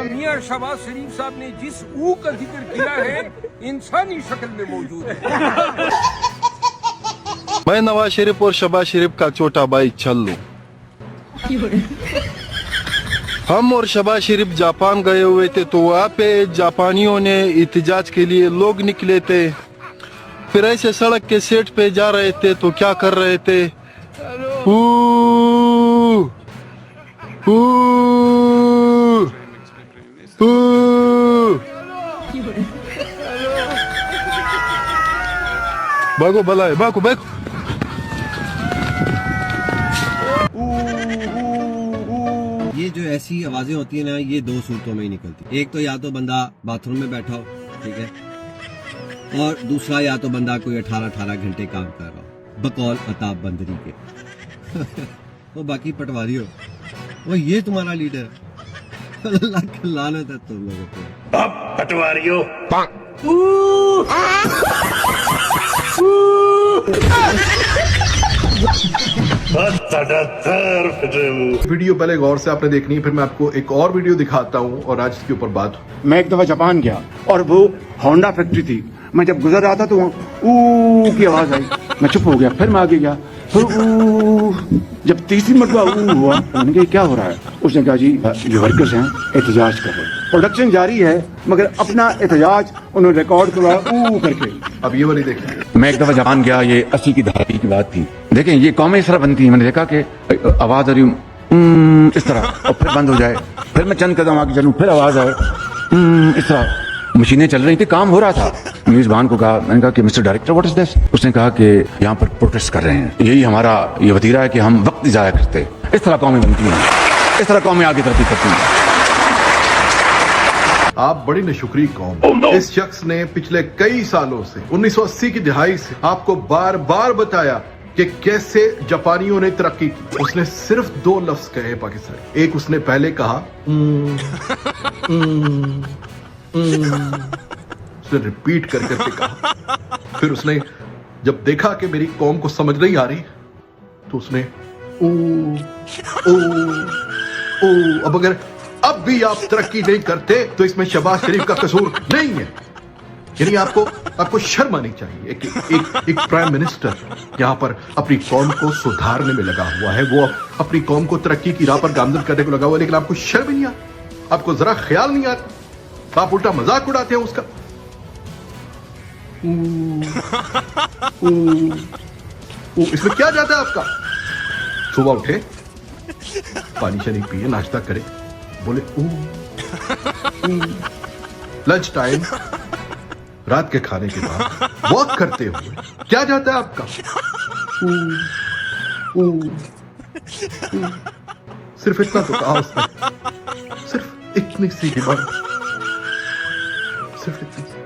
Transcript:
میاں شہباز شریف صاحب نے جس او کا ذکر کیا ہے انسانی شکل میں موجود ہے. میں نواز شریف اور شہباز شریف کا چھوٹا بھائی چلو. ہم اور شہباز شریف جاپان گئے ہوئے تھے تو وہاں پہ جاپانیوں نے احتجاج کے لیے لوگ نکلے تھے. پھر ایسے سڑک کے سیٹ پہ جا رہے تھے تو کیا کر رہے تھے, بھاگو بلائے بھاگو بھاگو. یہ جو ایسی آوازیں ہوتی ہیں نا, یہ دو صورتوں میں ہی نکلتی. ایک تو یا تو بندہ باتھ روم میں بیٹھا ہو, ٹھیک ہے, اور دوسرا یا تو بندہ کوئی 18 گھنٹے کام کر رہا ہو بقول عطا بندری کے. وہ باقی پٹواری ہو, وہ یہ تمہارا لیڈر ہے. اللہ کا لعنت ہے تم لوگوں کو. اب پٹواری ہو. ویڈیو پہلے غور سے آپ نے دیکھنی ہے, پھر میں آپ کو ایک اور ویڈیو دکھاتا ہوں اور آج اس کے اوپر بات. میں ایک دفعہ جاپان گیا اور وہ ہونڈا فیکٹری تھی. میں جب گزر رہا تھا تو وہاں او کی آواز آئی, میں چپ ہو گیا. پھر میں آگے گیا, پھر او. جب تیسری مرتبہ او ہوا, میں نے کہا کیا ہو رہا ہے؟ اس نے کہا جی جو ورکرز ہیں احتجاج کر رہے ہیں. پروڈکشن جاری ہے مگر اپنا احتجاج انہوں نے ریکارڈ کروا او کر کے. اب یہ والی دیکھیں. میں ایک دفعہ جاپان گیا, یہ 80 کی دہائی کی بات تھی. دیکھیں یہ قومیں اس طرح بنتی ہیں, میں نے دیکھا کہ آواز آ رہی اس طرح اور پھر بند ہو جائے, پھر میں چند قدم آگے چلوں پھر آواز آئے اس طرح. مشینیں چل رہی تھی, کام ہو رہا تھا. میزبان کو کہا, میں نے کہا کہ مسٹر ڈائریکٹر واٹ از دس؟ اس نے کہا کہ یہاں پر پروٹیسٹ کر رہے ہیں. یہی ہمارا یہ وتیرہ ہے کہ ہم وقت نہیں ضائع کرتے. اس طرح قومیں بنتی ہیں, اس طرح قومیں آگے ترقی کرتی ہیں. آپ بڑی ناشکری قوم. اس شخص نے پچھلے کئی سالوں سے 1980 کی دہائی سے آپ کو بار بار بتایا کہ کیسے جاپانیوں نے ترقی کی. اس نے صرف 2 لفظ کہے پاکستان. ایک اس نے پہلے کہا, اس نے ریپیٹ کر کے کہا. پھر اس نے جب دیکھا کہ میری قوم کو سمجھ نہیں آ رہی تو اس نے او. اب اگر اب بھی آپ ترقی نہیں کرتے تو اس میں شہباز شریف کا قصور نہیں ہے. یعنی آپ کو شرم آنی چاہیے. ایک پرائم منسٹر یہاں پر اپنی قوم کو سدھارنے میں لگا ہوا ہے, وہ اپنی قوم کو ترقی کی راہ پر گامزن کرنے کو لگا ہوا ہے, لیکن آپ کو شرم نہیں آتی, آپ کو ذرا خیال نہیں آتا, آپ الٹا مذاق اڑاتے ہیں اس کا. اس میں کیا جاتا ہے آپ کا؟ صبح اٹھے, پانی شانی پیے, ناشتہ کرے, بولے لنچ ٹائم, رات کے کھانے کے بعد واک کرتے ہوئے کیا جاتا ہے آپ کا؟ صرف اتنا تو کہا اس نے, صرف اتنی سی بات, صرف اتنی سی.